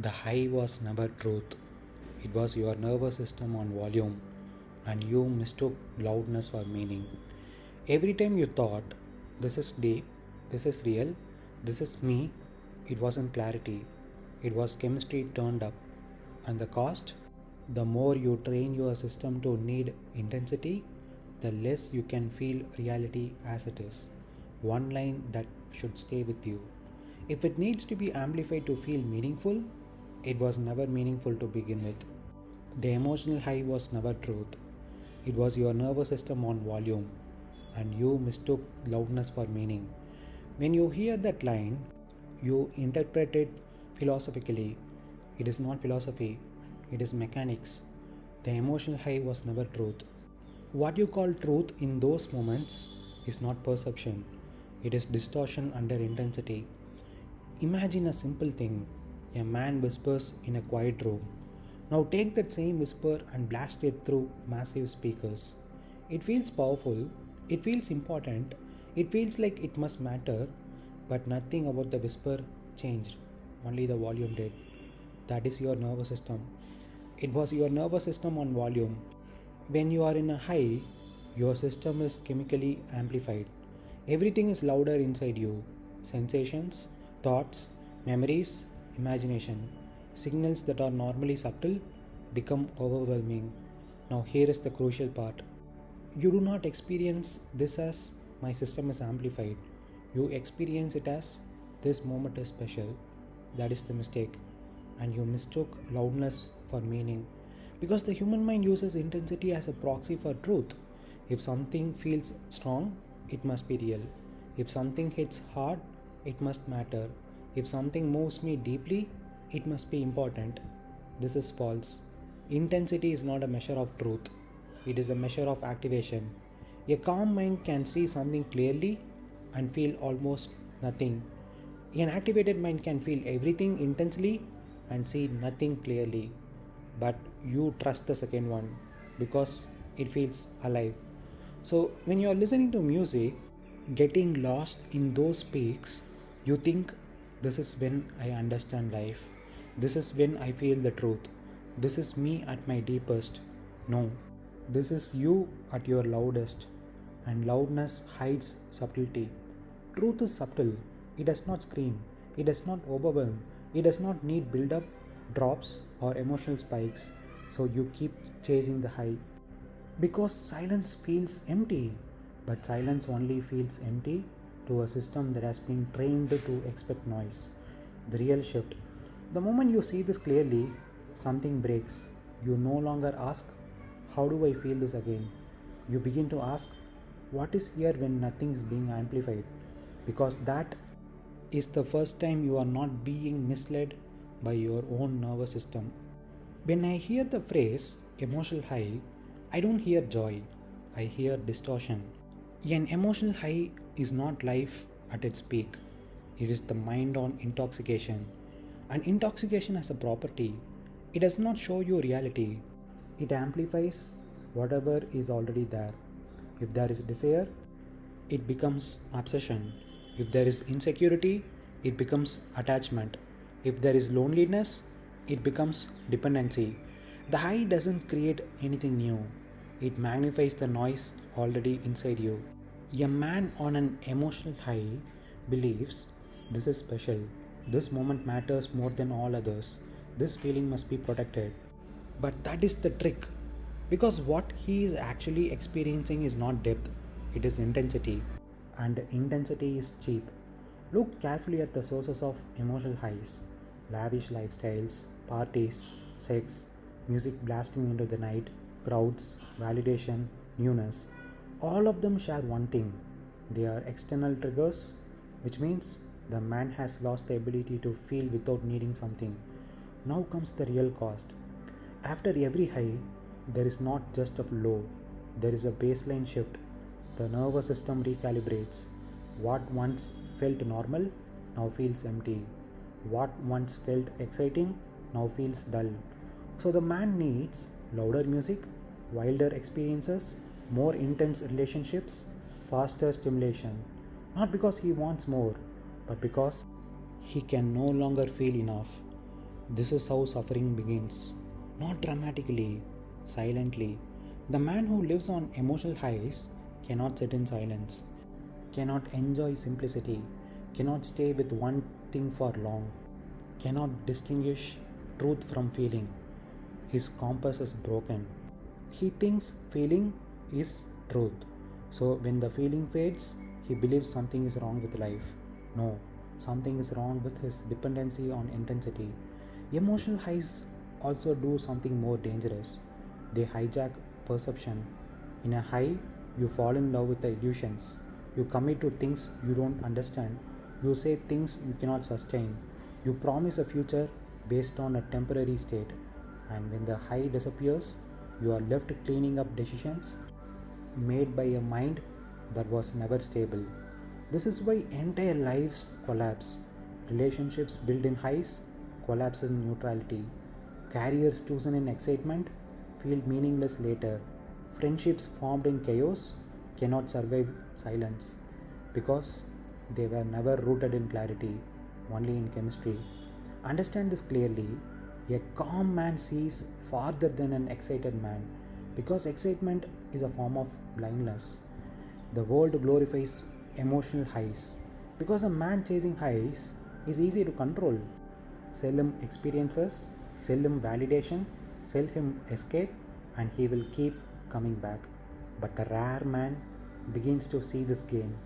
The high was never truth. It was your nervous system on volume, and you mistook loudness for meaning. Every time you thought, this is deep, this is real, this is me, it wasn't clarity. It was chemistry turned up. And the cost? The more you train your system to need intensity, the less you can feel reality as it is. One line that should stay with you. If it needs to be amplified to feel meaningful, it was never meaningful to begin with. The emotional high was never truth. It was your nervous system on volume, and you mistook loudness for meaning. When you hear that line, you interpret it philosophically. It is not philosophy, it is mechanics. The emotional high was never truth. What you call truth in those moments is not perception, it is distortion under intensity. Imagine a simple thing: a man whispers in a quiet room. Now take that same whisper and blast it through massive speakers. It feels powerful, it feels important, it feels like it must matter, but nothing about the whisper changed. Only the volume did. That is your nervous system. It was your nervous system on volume. When you are in a high, your system is chemically amplified. Everything is louder inside you: sensations, thoughts, memories, imagination. Signals that are normally subtle become overwhelming. Now, here is the crucial part. You do not experience this as my system is amplified. You experience it as this moment is special. That is the mistake. And you mistook loudness for meaning. Because the human mind uses intensity as a proxy for truth. If something feels strong, it must be real. If something hits hard, it must matter. If something moves me deeply, it must be important. This is false. Intensity is not a measure of truth. It is a measure of activation. A calm mind can see something clearly and feel almost nothing. An activated mind can feel everything intensely and see nothing clearly. But you trust the second one because it feels alive. So when you are listening to music, getting lost in those peaks, you think, this is when I understand life. This is when I feel the truth. This is me at my deepest. No, this is you at your loudest. And loudness hides subtlety. Truth is subtle. It does not scream. It does not overwhelm. It does not need build up, drops, or emotional spikes. So you keep chasing the high. Because silence feels empty. But silence only feels empty to a system that has been trained to expect noise. The real shift. The moment you see this clearly, something breaks. You no longer ask, how do I feel this again? You begin to ask, what is here when nothing is being amplified? Because that is the first time you are not being misled by your own nervous system. When I hear the phrase emotional high, I don't hear joy, I hear distortion. An emotional high is not life at its peak, it is the mind on intoxication. And intoxication has a property: it does not show you reality, it amplifies whatever is already there. If there is desire, it becomes obsession. If there is insecurity, it becomes attachment. If there is loneliness, it becomes dependency. The high doesn't create anything new, it magnifies the noise already inside you. A man on an emotional high believes, this is special, this moment matters more than all others, this feeling must be protected. But that is the trick, because what he is actually experiencing is not depth, it is intensity. And intensity is cheap. Look carefully at the sources of emotional highs: lavish lifestyles, parties, sex, music blasting into the night, crowds, validation, newness. All of them share one thing: they are external triggers, which means the man has lost the ability to feel without needing something. Now comes the real cost. After every high, there is not just a low, there is a baseline shift. The nervous system recalibrates. What once felt normal now feels empty. What once felt exciting now feels dull. So the man needs louder music, wilder experiences, more intense relationships, faster stimulation. Not because he wants more, but because he can no longer feel enough. This is how suffering begins. Not dramatically, silently. The man who lives on emotional highs cannot sit in silence, cannot enjoy simplicity, cannot stay with one thing for long, cannot distinguish truth from feeling. His compass is broken. He thinks feeling is truth. So when the feeling fades, he believes something is wrong with life. No, something is wrong with his dependency on intensity. Emotional highs also do something more dangerous. They hijack perception. In a high, you fall in love with the illusions. You commit to things you don't understand. You say things you cannot sustain. You promise a future based on a temporary state. And when the high disappears, you are left cleaning up decisions made by a mind that was never stable. This is why entire lives collapse. Relationships built in highs collapse in neutrality. Careers chosen in excitement feel meaningless later. Friendships formed in chaos cannot survive silence because they were never rooted in clarity, only in chemistry. Understand this clearly. A calm man sees farther than an excited man because excitement is a form of blindness. The world glorifies emotional highs because a man chasing highs is easy to control. Sell him experiences, sell him validation, sell him escape, and he will keep coming back. But the rare man begins to see this game.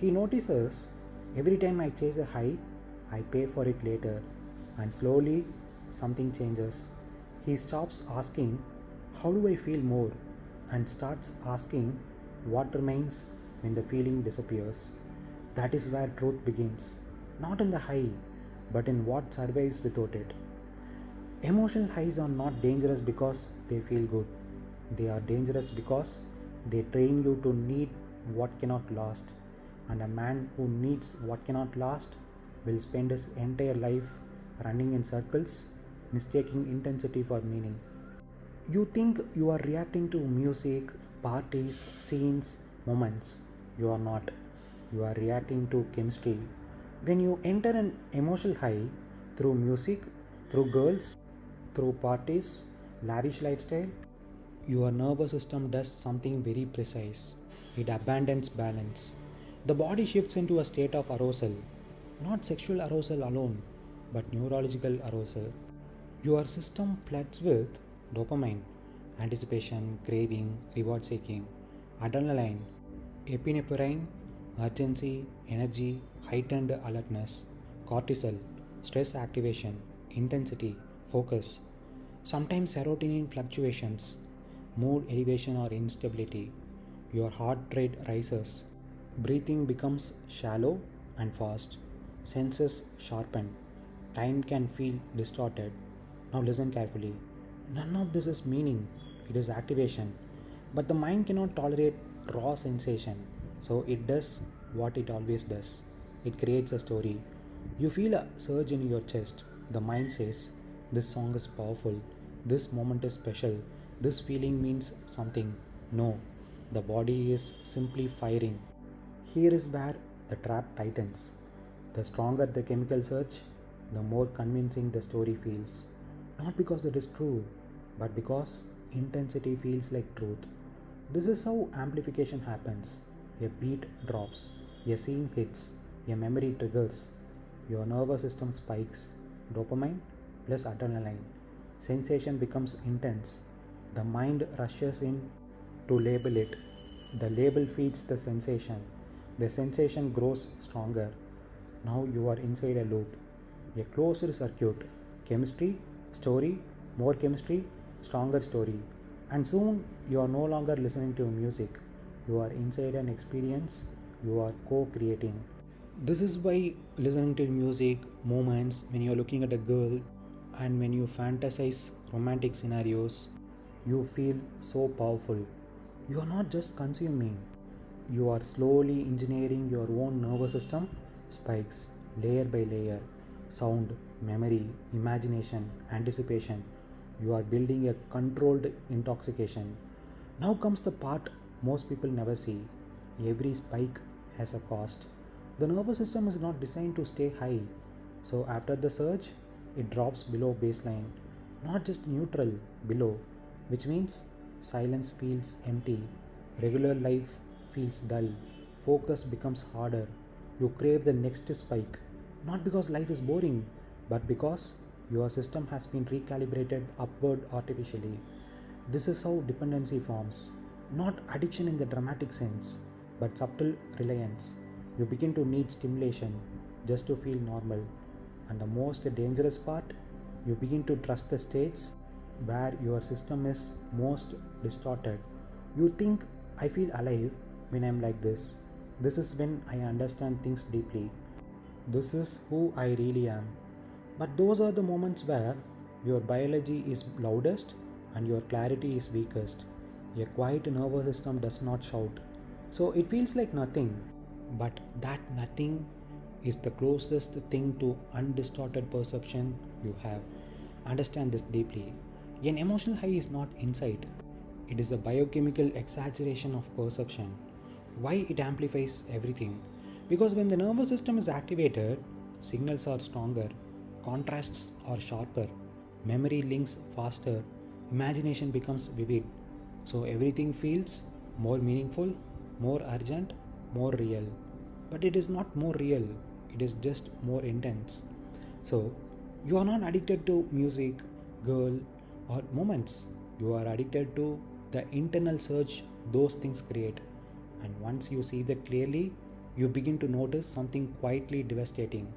He notices every time I chase a high, I pay for it later, and slowly something changes. He stops asking, how do I feel more? And starts asking, what remains when the feeling disappears? That is where truth begins, not in the high, but in what survives without it. Emotional highs are not dangerous because they feel good. They are dangerous because they train you to need what cannot last. And a man who needs what cannot last will spend his entire life running in circles, mistaking intensity for meaning. You think you are reacting to music, parties, scenes, moments. You are not. You are reacting to chemistry. When you enter an emotional high through music, through girls, through parties, lavish lifestyle, your nervous system does something very precise. It abandons balance. The body shifts into a state of arousal, not sexual arousal alone, but neurological arousal. Your system floods with dopamine, anticipation, craving, reward seeking, adrenaline, epinephrine, urgency, energy, heightened alertness, cortisol, stress activation, intensity, focus, sometimes serotonin fluctuations, mood elevation or instability. Your heart rate rises, breathing becomes shallow and fast, senses sharpen, time can feel distorted. Now listen carefully. None of this is meaning, it is activation. But the mind cannot tolerate raw sensation, so it does what it always does. It creates a story. You feel a surge in your chest. The mind says, this song is powerful, this moment is special, this feeling means something. No, the body is simply firing. Here is where the trap tightens. The stronger the chemical surge, the more convincing the story feels. Not because it is true, but because intensity feels like truth. This is how amplification happens. A beat drops, a scene hits, a memory triggers, your nervous system spikes, dopamine plus adrenaline. Sensation becomes intense. The mind rushes in to label it. The label feeds the sensation. The sensation grows stronger. Now you are inside a loop, a closed circuit. Chemistry, story, more chemistry, stronger story. And soon you are no longer listening to music. You are inside an experience you are co creating. This is why listening to music, moments, when you are looking at a girl, and when you fantasize romantic scenarios, you feel so powerful. You are not just consuming, you are slowly engineering your own nervous system spikes layer by layer. Sound, memory, imagination, anticipation. You are building a controlled intoxication. Now comes the part most people never see. Every spike has a cost. The nervous system is not designed to stay high. So after the surge, it drops below baseline, not just neutral, below, which means silence feels empty, regular life feels dull, focus becomes harder, you crave the next spike, not because life is boring, but because your system has been recalibrated upward artificially. This is how dependency forms. Not addiction in the dramatic sense, but subtle reliance. You begin to need stimulation just to feel normal. And the most dangerous part, you begin to trust the states where your system is most distorted. You think, I feel alive when I'm like this. This is when I understand things deeply. This is who I really am. But those are the moments where your biology is loudest and your clarity is weakest. A quiet nervous system does not shout. So it feels like nothing. But that nothing is the closest thing to undistorted perception you have. Understand this deeply. An emotional high is not insight, it is a biochemical exaggeration of perception. Why it amplifies everything? Because when the nervous system is activated, signals are stronger, contrasts are sharper, memory links faster, imagination becomes vivid. So everything feels more meaningful, more urgent, more real. But it is not more real, it is just more intense. So you are not addicted to music, girl, or moments. You are addicted to the internal surge those things create. And once you see that clearly, you begin to notice something quietly devastating.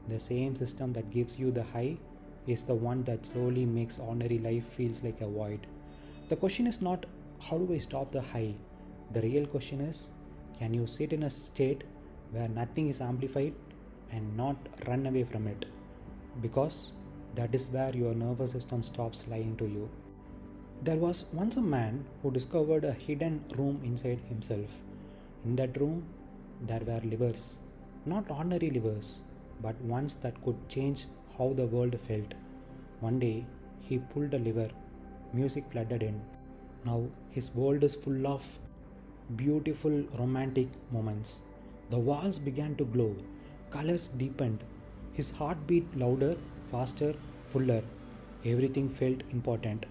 The same system that gives you the high is the one that slowly makes ordinary life feels like a void. The question is not how do I stop the high? The real question is can you sit in a state where nothing is amplified and not run away from it? Because that is where your nervous system stops lying to you. There was once a man who discovered a hidden room inside himself. In that room, there were levers, not ordinary levers, but ones that could change how the world felt. One day, he pulled a lever, music flooded in. Now, his world is full of beautiful romantic moments. The walls began to glow, colors deepened, his heart beat louder, faster, fuller. Everything felt important.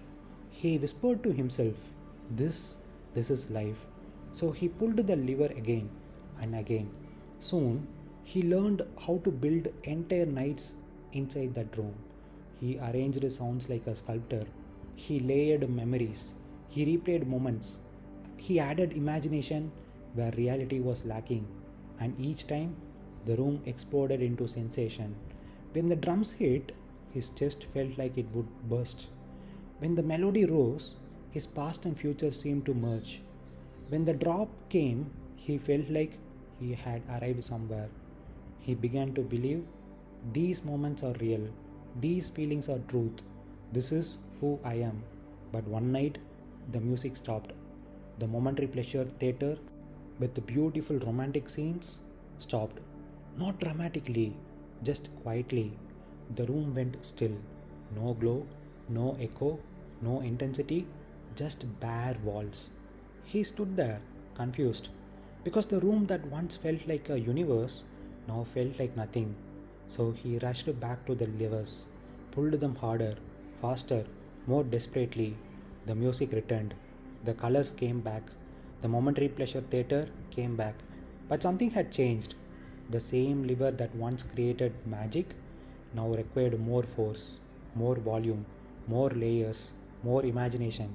He whispered to himself, This, this is life. So he pulled the lever again and again. Soon, he learned how to build entire nights inside that room. He arranged sounds like a sculptor. He layered memories. He replayed moments. He added imagination where reality was lacking. And each time, the room exploded into sensation. When the drums hit, his chest felt like it would burst. When the melody rose, his past and future seemed to merge. When the drop came, he felt like he had arrived somewhere. He began to believe these moments are real, these feelings are truth, this is who I am. But one night, the music stopped. The momentary pleasure theater with the beautiful romantic scenes stopped. Not dramatically, just quietly. The room went still. No glow, no echo, no intensity, just bare walls. He stood there, confused, because the room that once felt like a universe now felt like nothing. So he rushed back to the levers, pulled them harder, faster, more desperately. The music returned. The colors came back. The momentary pleasure theater came back. But something had changed. The same lever that once created magic now required more force, more volume, more layers, more imagination.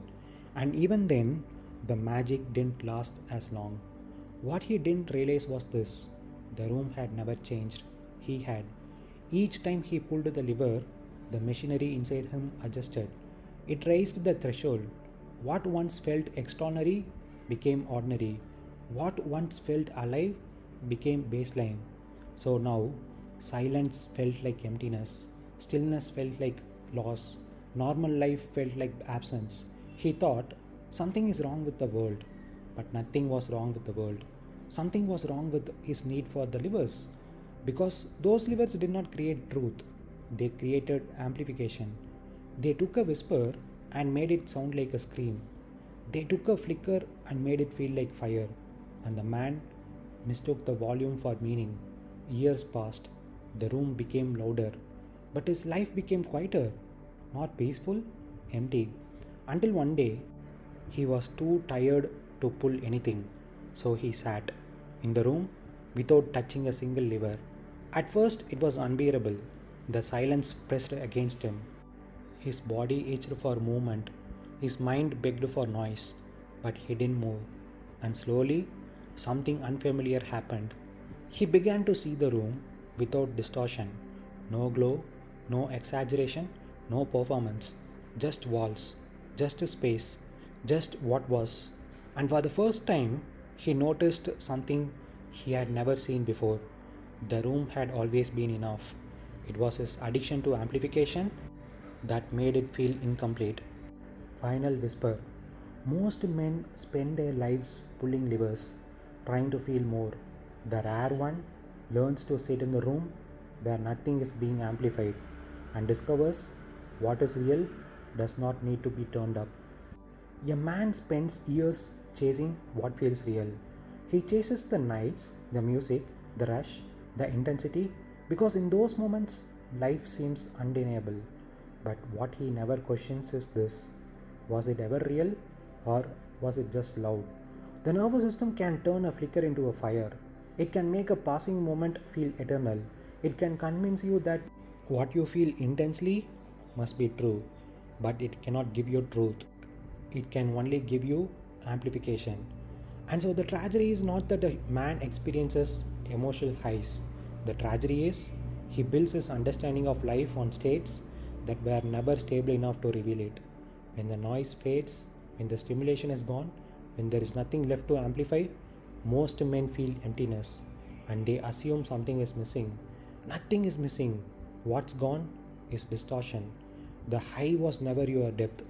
And even then, the magic didn't last as long. What he didn't realize was this: the room had never changed. He had. Each time he pulled the lever, the machinery inside him adjusted. It raised the threshold. What once felt extraordinary became ordinary. What once felt alive became baseline. So now, silence felt like emptiness. Stillness felt like loss. Normal life felt like absence. He thought something is wrong with the world, but nothing was wrong with the world. Something was wrong with his need for the levers, because those levers did not create truth, they created amplification. They took a whisper and made it sound like a scream. They took a flicker and made it feel like fire. And the man mistook the volume for meaning. Years passed. The room became louder. But his life became quieter, not peaceful, empty. Until one day, he was too tired to pull anything, so he sat in the room without touching a single lever. At first, it was unbearable. The silence pressed against him. His body itched for movement. His mind begged for noise, but he didn't move. And slowly, something unfamiliar happened. He began to see the room without distortion. No glow, no exaggeration, no performance. Just walls, just a space, just what was. And for the first time, he noticed something he had never seen before. The room had always been enough. It was his addiction to amplification that made it feel incomplete. Final whisper. Most men spend their lives pulling levers, trying to feel more. The rare one learns to sit in the room where nothing is being amplified and discovers what is real does not need to be turned up. A man spends years chasing what feels real. He chases the nights, the music, the rush, the intensity, because in those moments life seems undeniable. But what he never questions is this: was it ever real or was it just loud? The nervous system can turn a flicker into a fire. It can make a passing moment feel eternal. It can convince you that what you feel intensely must be true, but it cannot give you truth. It can only give you amplification. And so the tragedy is not that a man experiences emotional highs. The tragedy is he builds his understanding of life on states that were never stable enough to reveal it. When the noise fades, when the stimulation is gone, when there is nothing left to amplify, most men feel emptiness and they assume something is missing. Nothing is missing. What's gone is distortion. The high was never your depth,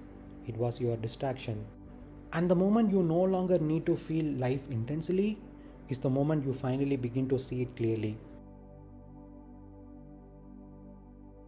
it was your distraction. And the moment you no longer need to feel life intensely is the moment you finally begin to see it clearly.